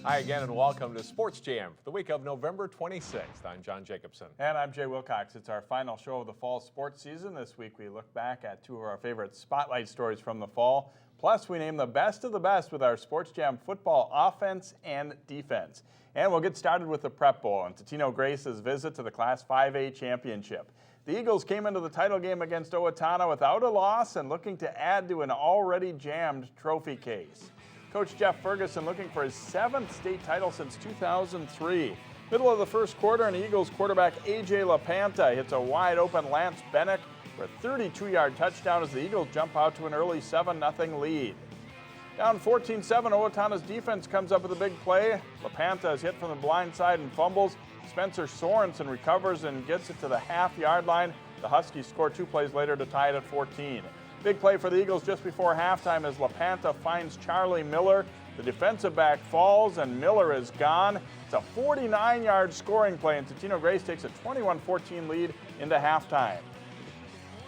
Hi again and welcome to Sports Jam for the week of November 26th. I'm John Jacobson. And I'm Jay Wilcox. It's our final show of the fall sports season. This week we look back at two of our favorite spotlight stories from the fall. Plus we name the best of the best with our Sports Jam football offense and defense. And we'll get started with the Prep Bowl and Totino-Grace's visit to the Class 5A championship. The Eagles came into the title game against Owatonna without a loss and looking to add to an already jammed trophy case. Coach Jeff Ferguson looking for his 7th state title since 2003. Middle of the first quarter, and Eagles quarterback A.J. LaPanta hits a wide-open Lance Bennick for a 32-yard touchdown as the Eagles jump out to an early 7-0 lead. Down 14-7, Owatonna's defense comes up with a big play. LaPanta is hit from the blind side and fumbles. Spencer Sorensen recovers and gets it to the half-yard line. The Huskies score 2 plays later to tie it at 14. Big play for the Eagles just before halftime as LaPanta finds Charlie Miller. The defensive back falls and Miller is gone. It's a 49-yard scoring play and Totino-Grace takes a 21-14 lead into halftime.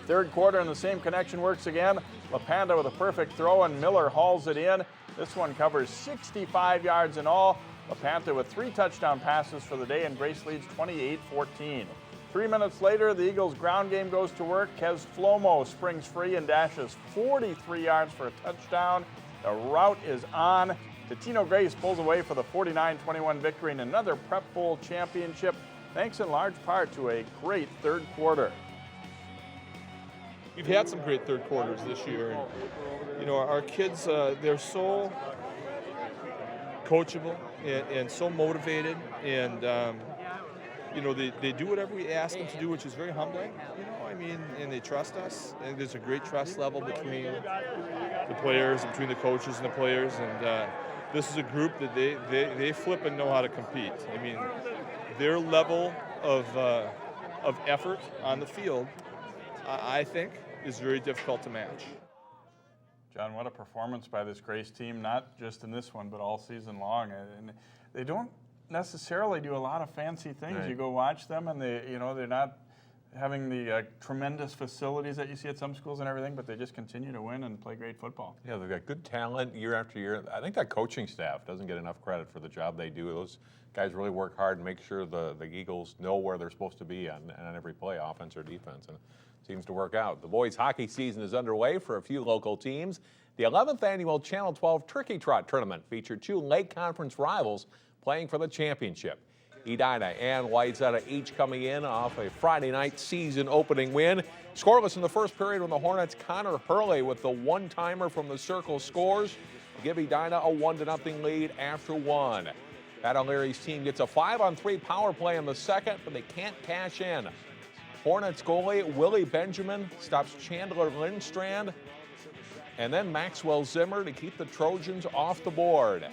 Third quarter and the same connection works again. LaPanta with a perfect throw and Miller hauls it in. This one covers 65 yards in all. LaPanta with 3 touchdown passes for the day and Grace leads 28-14. 3 minutes later, the Eagles' ground game goes to work. Kez Flomo springs free and dashes 43 yards for a touchdown. The route is on. Totino-Grace pulls away for the 49-21 victory in another Prep Bowl championship, thanks in large part to a great third quarter. We've had some great third quarters this year. And, you know, our kids, they're so coachable and so motivated, and you know, they do whatever we ask them to do, which is very humbling. You know, I mean, and they trust us. And there's a great trust level between the players, and between the coaches and the players. And this is a group that they flip and know how to compete. I mean, their level of effort on the field, I think, is very difficult to match. John, what a performance by this Grace team, not just in this one, but all season long. And they don't necessarily do a lot of fancy things. Right. You go watch them, and they're not having the tremendous facilities that you see at some schools and everything, but they just continue to win and play great football. Yeah, they've got good talent year after year. I think that coaching staff doesn't get enough credit for the job they do. Those guys really work hard and make sure the Eagles know where they're supposed to be on every play, offense or defense, and it seems to work out. The boys' hockey season is underway for a few local teams. The 11th annual Channel 12 Turkey Trot tournament featured 2 Lake Conference rivals playing for the championship. Edina and Whiteside each coming in off a Friday night season opening win. Scoreless in the first period when the Hornets' Connor Hurley with the one-timer from the circle scores to give Edina a 1-0 lead after 1. Pat O'Leary's team gets a 5-on-3 power play in the second, but they can't cash in. Hornets goalie Willie Benjamin stops Chandler Lindstrand, and then Maxwell Zimmer to keep the Trojans off the board.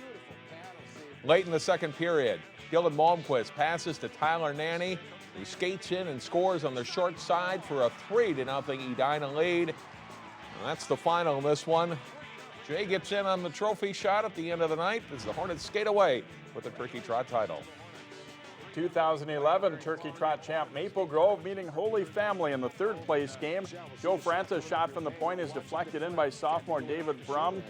Late in the second period, Dylan Malmquist passes to Tyler Nanny, who skates in and scores on the short side for a 3-0 Edina lead. And that's the final in this one. Jay gets in on the trophy shot at the end of the night as the Hornets skate away with the Turkey Trot title. 2011 Turkey Trot champ Maple Grove meeting Holy Family in the third place game. Joe Francis' shot from the point is deflected in by sophomore David Brum.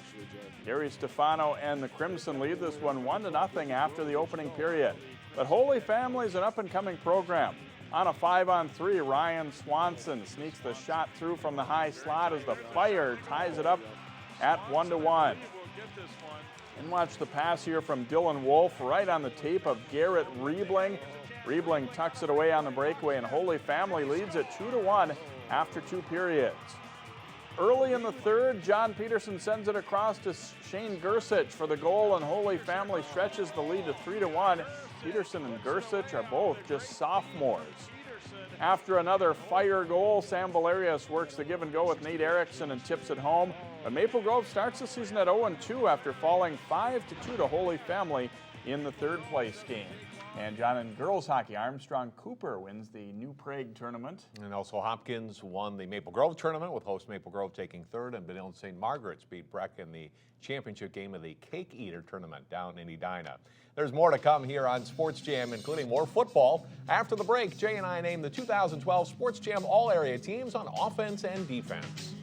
Gary Stefano and the Crimson lead this one 1-0 after the opening period. But Holy Family is an up-and-coming program. On a 5-on-3, Ryan Swanson sneaks the shot through from the high slot as the Fire ties it up at 1-1. And watch the pass here from Dylan Wolf right on the tape of Garrett Riebling. Riebling tucks it away on the breakaway, and Holy Family leads it 2-1 after 2 periods. Early in the third, John Peterson sends it across to Shane Gersich for the goal, and Holy Family stretches the lead to 3-1. Peterson and Gersich are both just sophomores. After another Fire goal, Sam Valerius works the give and go with Nate Erickson and tips it home. But Maple Grove starts the season at 0-2 after falling 5-2 to Holy Family in the third place game. And John, in girls hockey, Armstrong Cooper wins the New Prague tournament. And also Hopkins won the Maple Grove tournament, with host Maple Grove taking third, and Benilde St. Margaret's beat Breck in the championship game of the Cake Eater tournament down in Edina. There's more to come here on Sports Jam, including more football. After the break, Jay and I name the 2012 Sports Jam All-Area teams on offense and defense.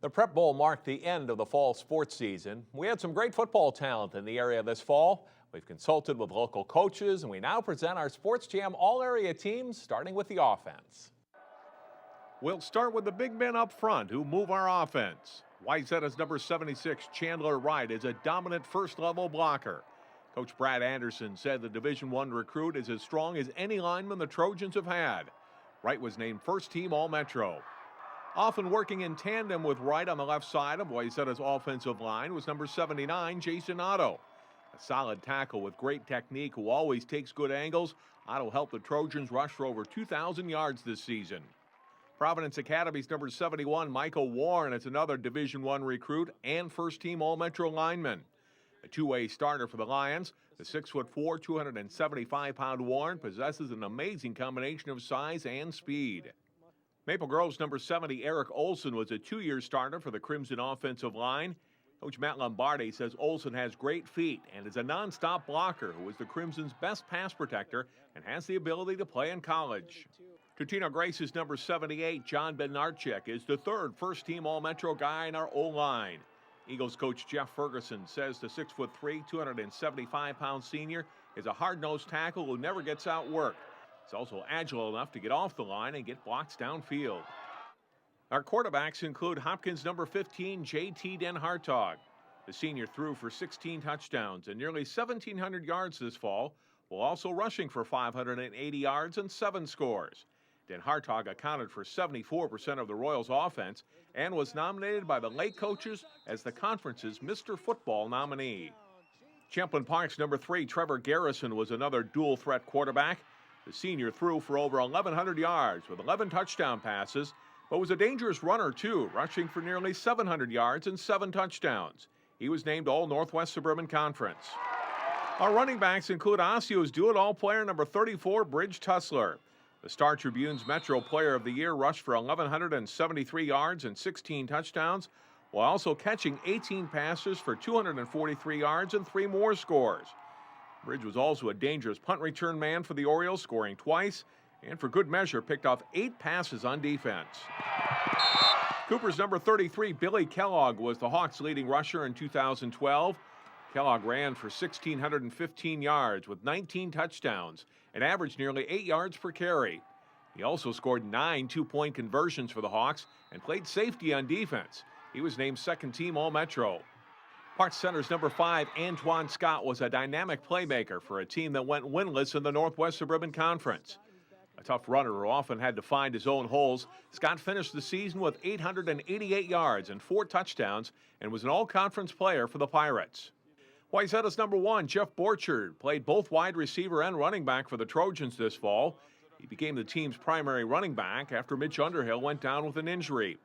The Prep Bowl marked the end of the fall sports season. We had some great football talent in the area this fall. We've consulted with local coaches, and we now present our Sports Jam all-area teams, starting with the offense. We'll start with the big men up front who move our offense. Wyzetta's number 76, Chandler Wright, is a dominant first-level blocker. Coach Brad Anderson said the Division I recruit is as strong as any lineman the Trojans have had. Wright was named first-team All-Metro. Often working in tandem with Wright on the left side of Wyzetta's offensive line was number 79, Jason Otto. A solid tackle with great technique who always takes good angles, Otto helped the Trojans rush for over 2,000 yards this season. Providence Academy's number 71, Michael Warren, is another Division I recruit and first-team All-Metro lineman. A two-way starter for the Lions, the 6'4", 275-pound Warren possesses an amazing combination of size and speed. Maple Grove's number 70, Eric Olson, was a two-year starter for the Crimson offensive line. Coach Matt Lombardi says Olson has great feet and is a nonstop blocker who is the Crimson's best pass protector and has the ability to play in college. Totino-Grace's number 78, John Benarchik, is the third first-team All-Metro guy in our O-line. Eagles coach Jeff Ferguson says the 6'3", 275-pound senior is a hard-nosed tackle who never gets outworked. He's also agile enough to get off the line and get blocks downfield. Our quarterbacks include Hopkins' number 15, J.T. Den Hartog. The senior threw for 16 touchdowns and nearly 1,700 yards this fall, while also rushing for 580 yards and 7 scores. Den Hartog accounted for 74% of the Royals' offense and was nominated by the Lake coaches as the conference's Mr. Football nominee. Champlin Park's number 3, Trevor Garrison, was another dual-threat quarterback. The senior threw for over 1,100 yards with 11 touchdown passes, but was a dangerous runner too, rushing for nearly 700 yards and 7 touchdowns. He was named All-Northwest Suburban Conference. Our running backs include Osseo's do-it-all player number 34, Bridge Tussler. The Star Tribune's Metro Player of the Year rushed for 1,173 yards and 16 touchdowns, while also catching 18 passes for 243 yards and 3 more scores. Bridge was also a dangerous punt return man for the Orioles, scoring twice, and for good measure picked off 8 passes on defense. Cooper's number 33, Billy Kellogg, was the Hawks' leading rusher in 2012. Kellogg ran for 1,615 yards with 19 touchdowns and averaged nearly 8 yards per carry. He also scored 9 two-point conversions for the Hawks and played safety on defense. He was named second-team All-Metro. Park Center's number 5, Antoine Scott, was a dynamic playmaker for a team that went winless in the Northwest Suburban Conference. A tough runner who often had to find his own holes, Scott finished the season with 888 yards and 4 touchdowns and was an all-conference player for the Pirates. Wyzetta's number 1, Jeff Borchard, played both wide receiver and running back for the Trojans this fall. He became the team's primary running back after Mitch Underhill went down with an injury.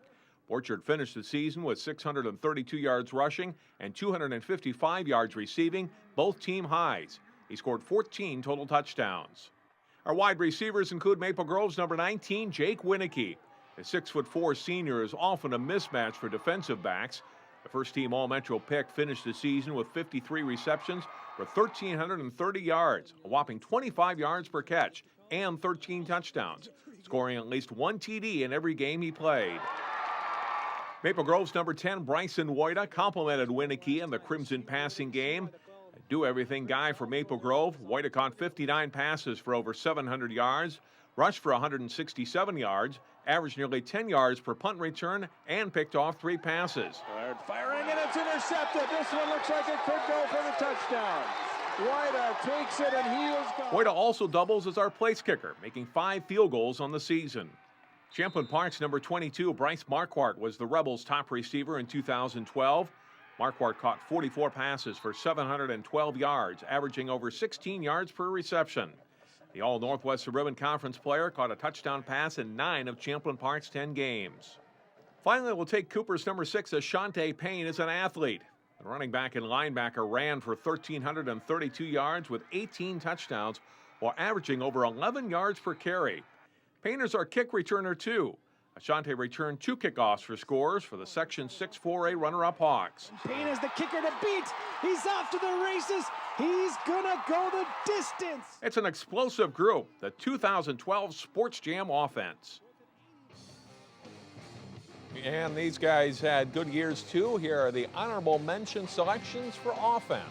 Borchard finished the season with 632 yards rushing and 255 yards receiving, both team highs. He scored 14 total touchdowns. Our wide receivers include Maple Grove's number 19, Jake Winicky. The 6'4" senior is often a mismatch for defensive backs. The first-team All-Metro pick finished the season with 53 receptions for 1,330 yards, a whopping 25 yards per catch, and 13 touchdowns, scoring at least 1 TD in every game he played. Maple Grove's number 10, Bryson Woida, complimented Winicky in the Crimson passing game. A do-everything guy for Maple Grove, Woida caught 59 passes for over 700 yards, rushed for 167 yards, averaged nearly 10 yards per punt return, and picked off 3 passes. Firing, and it's intercepted. This one looks like it could go for the touchdown. Woida takes it, and he is gone. Woida also doubles as our place kicker, making 5 field goals on the season. Champlin Park's number 22, Bryce Marquardt, was the Rebels' top receiver in 2012. Marquardt caught 44 passes for 712 yards, averaging over 16 yards per reception. The All-Northwest Suburban Conference player caught a touchdown pass in 9 of Champlin Park's 10 games. Finally, we'll take Cooper's number 6, Ashante Payne, as an athlete. The running back and linebacker ran for 1,332 yards with 18 touchdowns while averaging over 11 yards per carry. Payne is our kick returner, too. Ashante returned 2 kickoffs for scores for the Section 6-4A runner-up Hawks. Payne is the kicker to beat. He's off to the races. He's gonna go the distance. It's an explosive group, the 2012 Sports Jam offense. And these guys had good years too. Here are the honorable mention selections for offense.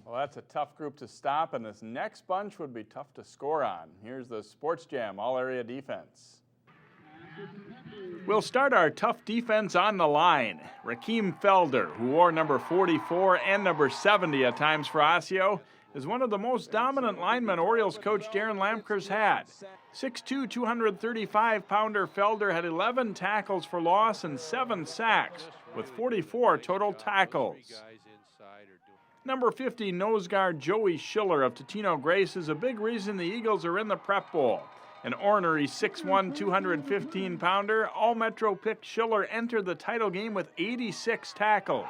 Well, that's a tough group to stop, and this next bunch would be tough to score on. Here's the Sports Jam All-Area Defense. We'll start our tough defense on the line. Rakeem Felder, who wore number 44 and number 70 at times for Osseo, is one of the most dominant linemen Orioles coach Darren Lamkers had. 6'2", 235-pounder Felder had 11 tackles for loss and 7 sacks, with 44 total tackles. Number 50 nose guard Joey Schiller of Totino-Grace is a big reason the Eagles are in the Prep Bowl. An ornery 6'1", 215-pounder, All-Metro pick Schiller entered the title game with 86 tackles.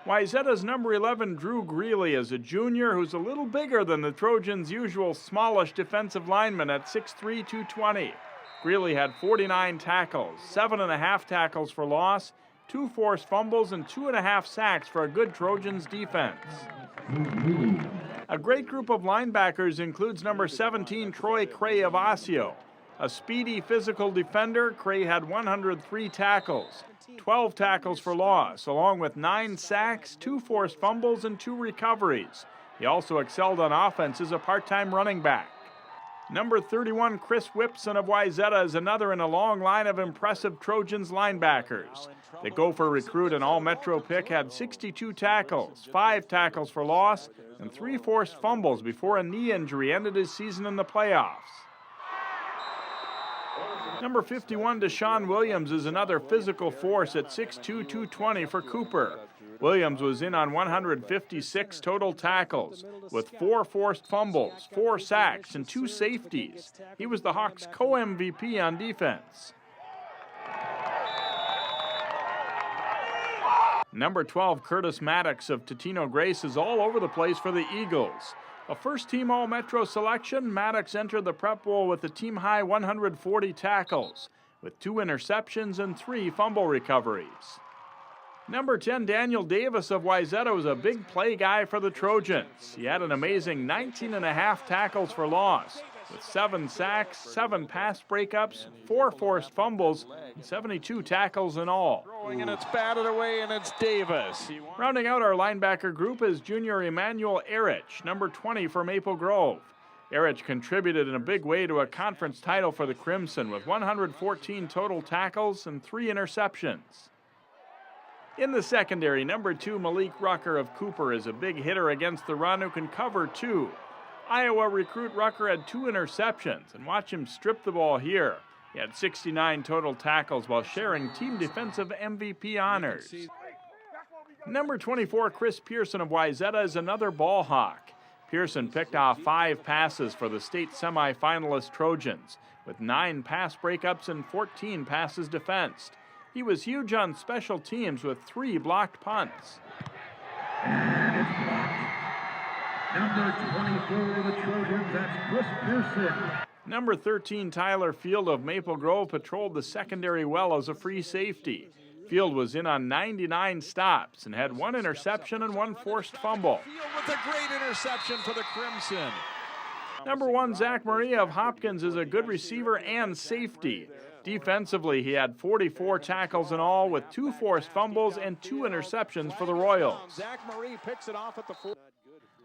Wayzata's number 11 Drew Greeley is a junior who's a little bigger than the Trojans' usual smallish defensive lineman at 6'3", 220. Greeley had 49 tackles, 7.5 tackles for loss, 2 forced fumbles, and 2.5 sacks for a good Trojans defense. A great group of linebackers includes number 17 Troy Cray of Osseo. A speedy physical defender, Cray had 103 tackles, 12 tackles for loss, along with 9 sacks, 2 forced fumbles, and 2 recoveries. He also excelled on offense as a part-time running back. Number 31 Chris Whipson of Wayzata is another in a long line of impressive Trojans linebackers. The Gopher recruit and All-Metro pick had 62 tackles, 5 tackles for loss, and 3 forced fumbles before a knee injury ended his season in the playoffs. Number 51 Deshaun Williams is another physical force at 6'2", 220 for Cooper. Williams was in on 156 total tackles, with 4 forced fumbles, 4 sacks, and 2 safeties. He was the Hawks' co-MVP on defense. Number 12 Curtis Maddox of Totino-Grace is all over the place for the Eagles. A first-team All-Metro selection, Maddox entered the Prep Bowl with a team-high 140 tackles, with 2 interceptions and 3 fumble recoveries. Number 10, Daniel Davis of Wayzata was a big play guy for the Trojans. He had an amazing 19.5 tackles for loss, with 7 sacks, 7 pass breakups, 4 forced fumbles, and 72 tackles in all. And it's batted away, and it's Davis. Rounding out our linebacker group is junior Emmanuel Erich, number 20 for Maple Grove. Erich contributed in a big way to a conference title for the Crimson with 114 total tackles and 3 interceptions. In the secondary, number 2 Malik Rucker of Cooper is a big hitter against the run who can cover 2. Iowa recruit Rucker had 2 interceptions, and watch him strip the ball here. He had 69 total tackles while sharing team defensive MVP honors. Number 24 Chris Pearson of Wayzata is another ball hawk. Pearson picked off 5 passes for the state semifinalist Trojans, with 9 pass breakups and 14 passes defensed. He was huge on special teams with 3 blocked punts. Number 24 of the Trojans, that's Chris Pearson. Number 13 Tyler Field of Maple Grove patrolled the secondary well as a free safety. Field was in on 99 stops and had 1 interception and 1 forced fumble. Field with a great interception for the Crimson. Number 1 Zach Marie of Hopkins is a good receiver and safety. Defensively, he had 44 tackles in all with 2 forced fumbles and 2 interceptions for the Royals. Zach Marie picks it off at the 4.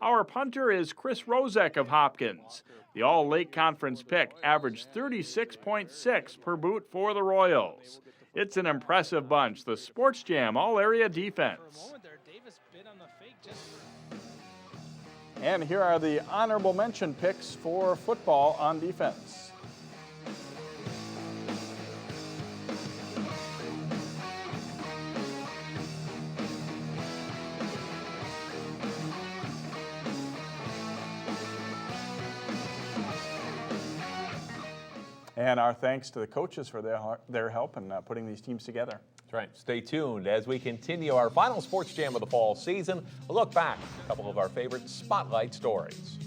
Our punter is Chris Rozek of Hopkins. The All-Lake Conference pick averaged 36.6 per boot for the Royals. It's an impressive bunch, the Sports Jam All-Area Defense. And here are the honorable mention picks for football on defense. And our thanks to the coaches for their help in putting these teams together. That's right. Stay tuned as we continue our final Sports Jam of the fall season. A look back at a couple of our favorite spotlight stories.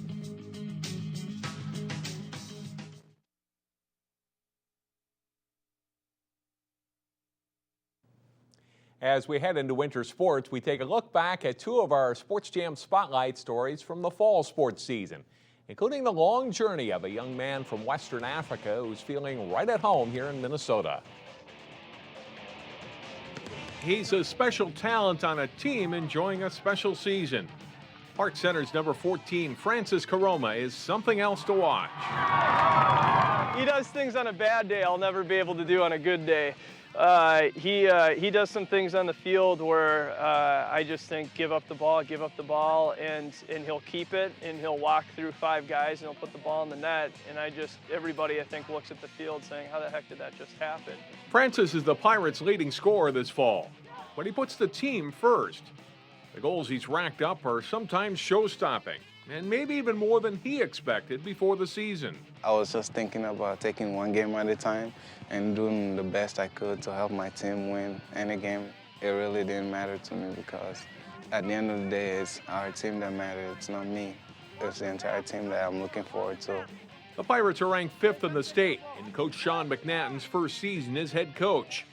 As we head into winter sports, we take a look back at two of our Sports Jam Spotlight stories from the fall sports season, including the long journey of a young man from Western Africa who's feeling right at home here in Minnesota. He's a special talent on a team enjoying a special season. Park Center's number 14, Francis Caroma, is something else to watch. He does things on a bad day I'll never be able to do on a good day. He does some things on the field where I just think give up the ball, and he'll keep it, and he'll walk through 5 guys, and he'll put the ball in the net, and everybody I think looks at the field saying, how the heck did that just happen? Francis is the Pirates' leading scorer this fall, but he puts the team first. The goals he's racked up are sometimes show-stopping, and maybe even more than he expected before the season. I was just thinking about taking one game at a time and doing the best I could to help my team win any game. It really didn't matter to me because at the end of the day, it's our team that matters. It's not me. It's the entire team that I'm looking forward to. The Pirates are ranked 5th in the state in Coach Sean McNattan's first season as head coach.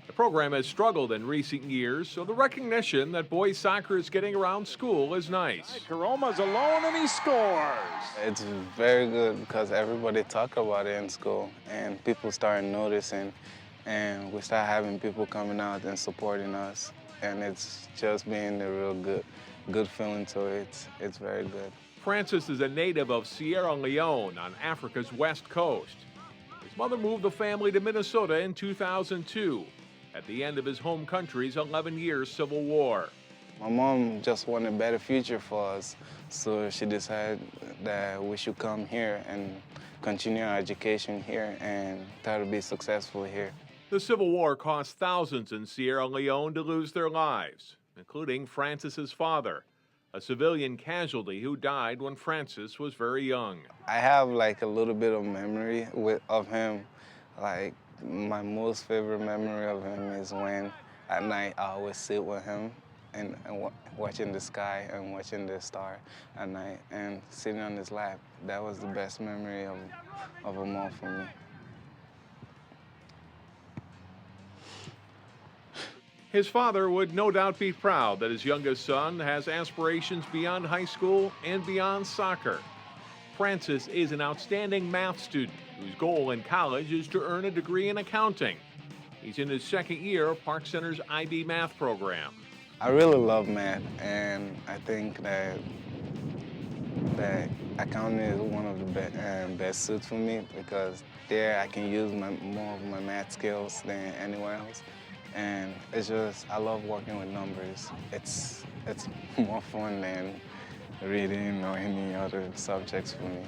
The program has struggled in recent years, so the recognition that boys soccer is getting around school is nice. Caroma's alone and he scores. It's very good because everybody talk about it in school and people start noticing, and we start having people coming out and supporting us, and it's just being a real good feeling to it. It's very good. Francis is a native of Sierra Leone on Africa's west coast. His mother moved the family to Minnesota in 2002. At the end of his home country's 11-year civil war. My mom just wanted a better future for us, so she decided that we should come here and continue our education here and try to be successful here. The Civil War cost thousands in Sierra Leone to lose their lives, including Francis's father, a civilian casualty who died when Francis was very young. I have like a little bit of memory of him. Like, my most favorite memory of him is when at night I always sit with him and watching the sky and watching the star at night and sitting on his lap. That was the best memory of them all for me. His father would no doubt be proud that his youngest son has aspirations beyond high school and beyond soccer. Francis is an outstanding math student whose goal in college is to earn a degree in accounting. He's in his second year of Park Center's IB math program. I really love math, and I think that accounting is one of the best suits for me because there I can use more of my math skills than anywhere else. And it's just, I love working with numbers. It's more fun than reading or any other subjects for me.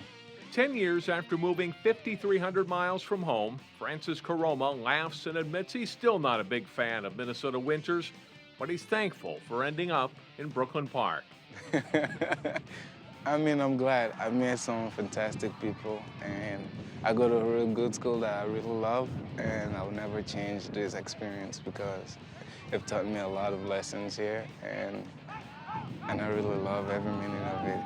10 years after moving 5,300 miles from home, Francis Caroma laughs and admits he's still not a big fan of Minnesota winters, but he's thankful for ending up in Brooklyn Park. I mean, I'm glad. I met some fantastic people, and I go to a real good school that I really love, and I'll never change this experience because it taught me a lot of lessons here, and I really love every minute of it.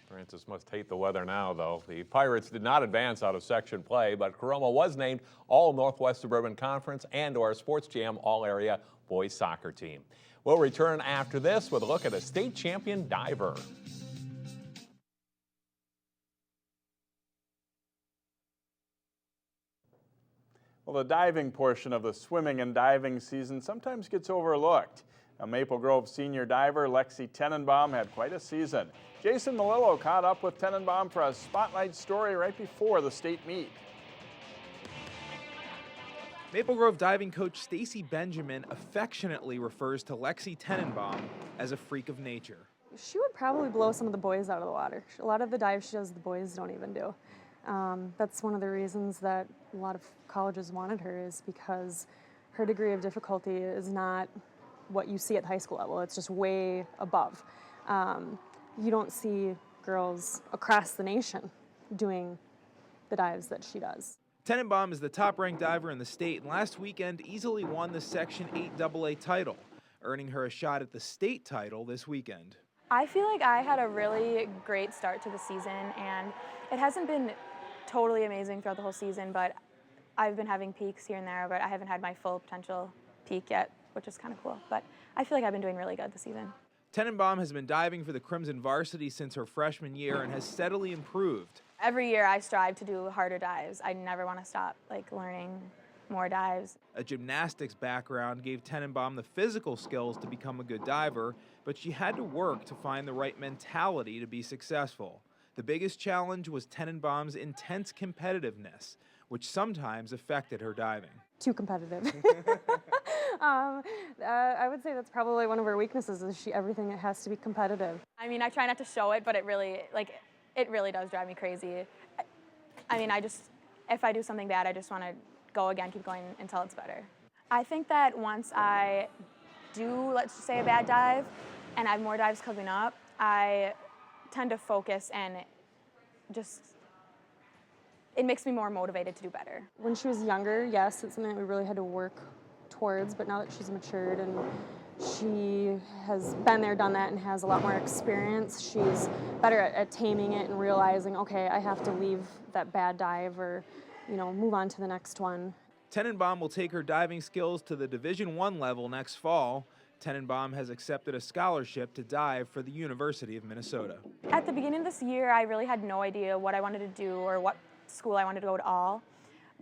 Francis must hate the weather now, though. The Pirates did not advance out of section play, but Caroma was named All-Northwest Suburban Conference and our Sports Jam All-Area Boys Soccer Team. We'll return after this with a look at a state champion diver. Well, the diving portion of the swimming and diving season sometimes gets overlooked. A Maple Grove senior diver, Lexi Tenenbaum, had quite a season. Jason Malillo caught up with Tenenbaum for a spotlight story right before the state meet. Maple Grove diving coach Stacy Benjamin affectionately refers to Lexi Tenenbaum as a freak of nature. She would probably blow some of the boys out of the water. A lot of the dives she does, the boys don't even do. That's one of the reasons that a lot of colleges wanted her, is because her degree of difficulty is not what you see at the high school level. It's just way above. You don't see girls across the nation doing the dives that she does. Tenenbaum is the top-ranked diver in the state, and last weekend easily won the Section 8 AA title, earning her a shot at the state title this weekend. I feel like I had a really great start to the season, and it hasn't been totally amazing throughout the whole season, but I've been having peaks here and there, but I haven't had my full potential peak yet, which is kind of cool. But I feel like I've been doing really good this season. Tenenbaum has been diving for the Crimson varsity since her freshman year and has steadily improved. Every year I strive to do harder dives. I never want to stop learning more dives. A gymnastics background gave Tenenbaum the physical skills to become a good diver, but she had to work to find the right mentality to be successful. The biggest challenge was Tenenbaum's intense competitiveness, which sometimes affected her diving. Too competitive. I would say that's probably one of her weaknesses, is everything has to be competitive. I mean, I try not to show it, but it really does drive me crazy. I mean, if I do something bad, I just want to go again, keep going until it's better. I think that once I do, let's just say, a bad dive, and I have more dives coming up, I tend to focus, and it makes me more motivated to do better. When she was younger, yes, it's something that we really had to work towards, but now that she's matured and she has been there, done that, and has a lot more experience, she's better at taming it and realizing, okay, I have to leave that bad dive or, move on to the next one. Tenenbaum will take her diving skills to the Division I level next fall. Tenenbaum has accepted a scholarship to dive for the University of Minnesota. At the beginning of this year, I really had no idea what I wanted to do or what school I wanted to go to all.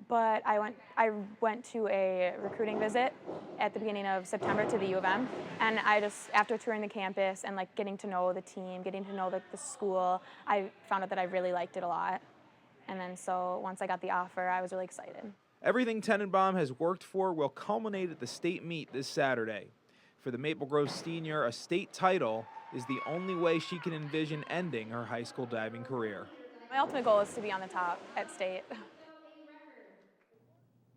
But I went to a recruiting visit at the beginning of September to the U of M, and after touring the campus and getting to know the team, getting to know the school, I found out that I really liked it a lot. And then so once I got the offer, I was really excited. Everything Tenenbaum has worked for will culminate at the state meet this Saturday. For the Maple Grove senior, a state title is the only way she can envision ending her high school diving career. My ultimate goal is to be on the top at state.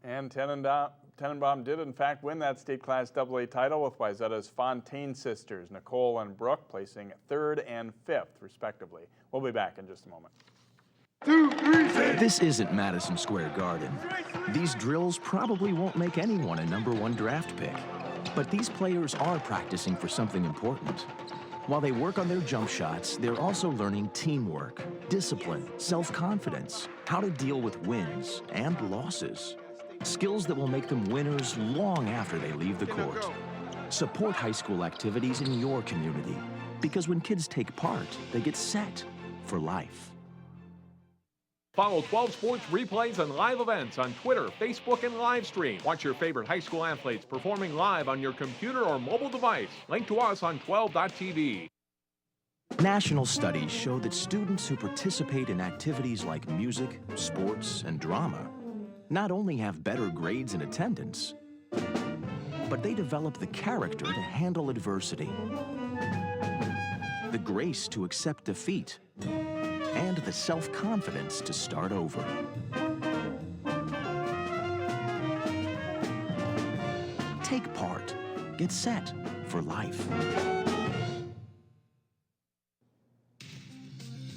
And Tenenbaum did, in fact, win that state Class AA title with Wayzata's Fontaine sisters, Nicole and Brooke, placing 3rd and 5th, respectively. We'll be back in just a moment. This isn't Madison Square Garden. These drills probably won't make anyone a #1 draft pick. But these players are practicing for something important. While they work on their jump shots, they're also learning teamwork, discipline, self-confidence, how to deal with wins and losses. Skills that will make them winners long after they leave the court. Support high school activities in your community, because when kids take part, they get set for life. Follow 12 Sports replays and live events on Twitter, Facebook, and Livestream. Watch your favorite high school athletes performing live on your computer or mobile device. Link to us on 12.tv. National studies show that students who participate in activities like music, sports, and drama not only have better grades and attendance, but they develop the character to handle adversity, the grace to accept defeat, and the self-confidence to start over. Take part. Get set for life.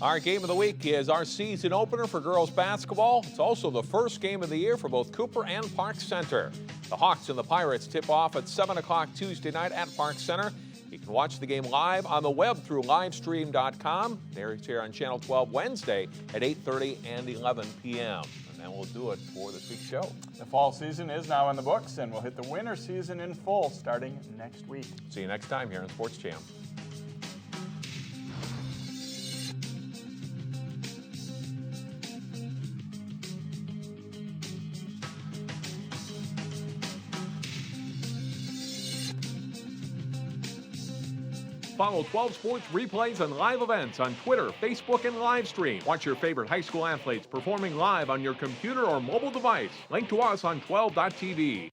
Our game of the week is our season opener for girls basketball. It's also the first game of the year for both Cooper and Park Center. The Hawks and the Pirates tip off at 7 o'clock Tuesday night at Park Center. You can watch the game live on the web through livestream.com. It's here on Channel 12 Wednesday at 8:30 and 11 p.m. And that will do it for this week's show. The fall season is now in the books, and we'll hit the winter season in full starting next week. See you next time here on Sports Jam. Follow 12 Sports replays and live events on Twitter, Facebook, and Livestream. Watch your favorite high school athletes performing live on your computer or mobile device. Link to us on 12.tv.